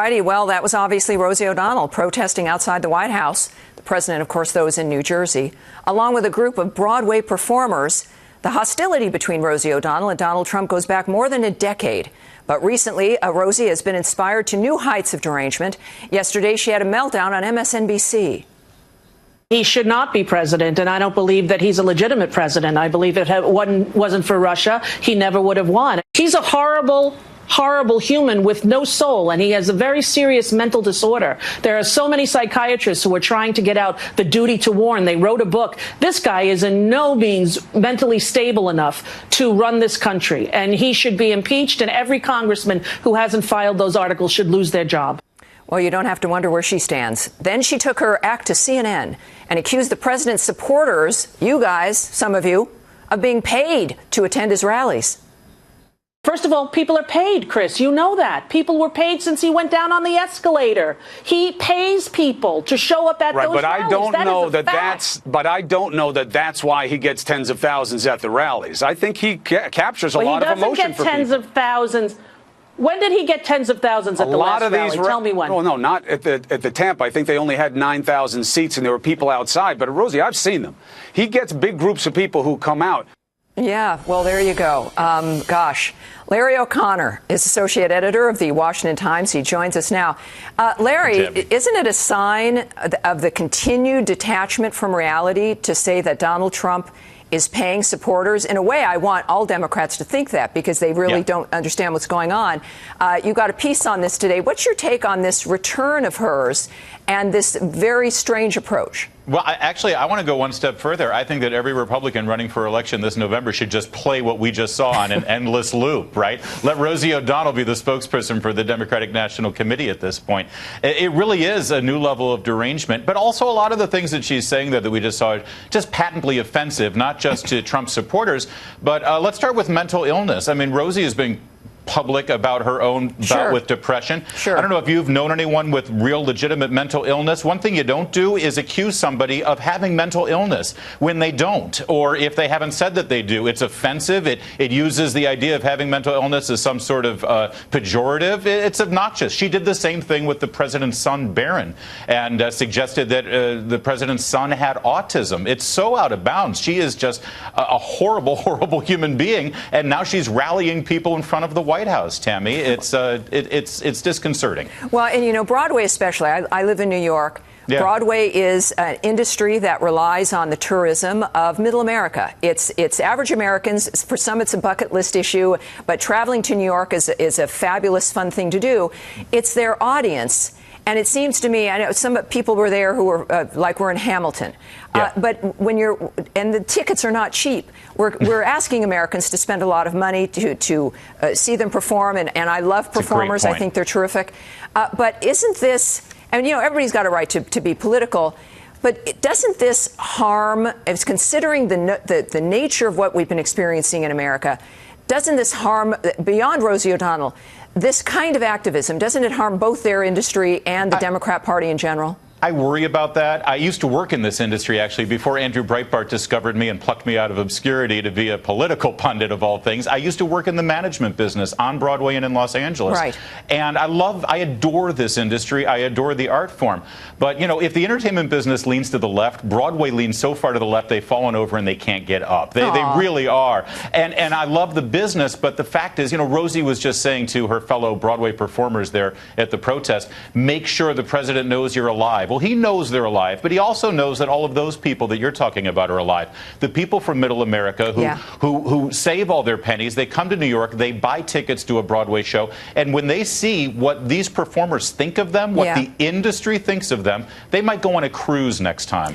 righty. Well, that was obviously Rosie O'Donnell protesting outside the White House. The president, of course, though, is in New Jersey, along with a group of Broadway performers. The hostility between Rosie O'Donnell and Donald Trump goes back more than a decade. But recently, Rosie has been inspired to new heights of derangement. Yesterday, she had a meltdown on MSNBC. He should not be president, and I don't believe that he's a legitimate president. I believe if it wasn't for Russia, he never would have won. He's a horrible human with no soul, and he has a very serious mental disorder. There are so many psychiatrists who are trying to get out the duty to warn. They wrote a book. This guy is in no means mentally stable enough to run this country, and he should be impeached, and every congressman who hasn't filed those articles should lose their job. Well, you don't have to wonder where she stands. Then she took her act to CNN and accused the president's supporters, you guys, some of you, of being paid to attend his rallies. First of all, people are paid, Chris. You know that. People were paid since he went down on the escalator. He pays people to show up at those but rallies. I don't know that that's why he gets tens of thousands at the rallies. I think he captures a lot of emotion for people. He doesn't get tens of thousands. When did he get tens of thousands at the last rally? Tell me when. Oh, no, not at the Tampa. I think they only had 9,000 seats and there were people outside. But Rosie, I've seen them. He gets big groups of people who come out. Yeah, well, there you go. Gosh. Larry O'Connor is associate editor of the Washington Times. He joins us now. Larry, isn't it a sign of the continued detachment from reality to say that Donald Trump is paying supporters? In a way, I want all Democrats to think that because they really don't understand what's going on. You got a piece on this today. What's your take on this return of hers and this very strange approach? Well, I want to go one step further. I think that every Republican running for election this November should just play what we just saw on an endless loop, right? Let Rosie O'Donnell be the spokesperson for the Democratic National Committee at this point. It really is a new level of derangement, but also a lot of the things that she's saying there that we just saw are just patently offensive, not just to Trump supporters, but let's start with mental illness. I mean, Rosie has been public about her own bout with depression. I don't know if you've known anyone with real legitimate mental illness. One thing you don't do is accuse somebody of having mental illness when they don't, or if they haven't said that they do. It's offensive. It uses the idea of having mental illness as some sort of pejorative. It's obnoxious. She did the same thing with the president's son, Barron, and suggested that the president's son had autism. It's so out of bounds. She is just a horrible, horrible human being, and now she's rallying people in front of the White House, Tammy. It's disconcerting. Well, and you know, Broadway especially. I live in New York. Yeah. Broadway is an industry that relies on the tourism of Middle America. It's average Americans. For some, it's a bucket list issue, but traveling to New York is a fabulous, fun thing to do. It's their audience. And it seems to me, I know some people were there who were like we're in Hamilton, but when and the tickets are not cheap. We're asking Americans to spend a lot of money to see them perform, and I love performers. I think they're terrific. But isn't this? And you know, everybody's got a right to be political. But doesn't this harm, as considering the nature of what we've been experiencing in America, doesn't this harm, beyond Rosie O'Donnell, this kind of activism, doesn't it harm both their industry and the Democrat Party in general? I worry about that. I used to work in this industry, actually, before Andrew Breitbart discovered me and plucked me out of obscurity to be a political pundit of all things. I used to work in the management business on Broadway and in Los Angeles. Right. And I adore this industry. I adore the art form. But, you know, if the entertainment business leans to the left, Broadway leans so far to the left, they've fallen over and they can't get up. They really are. And I love the business, but the fact is, you know, Rosie was just saying to her fellow Broadway performers there at the protest, make sure the president knows you're alive. Well, he knows they're alive, but he also knows that all of those people that you're talking about are alive. The people from Middle America who save all their pennies, they come to New York, they buy tickets to a Broadway show, and when they see what these performers think of them, what the industry thinks of them, they might go on a cruise next time.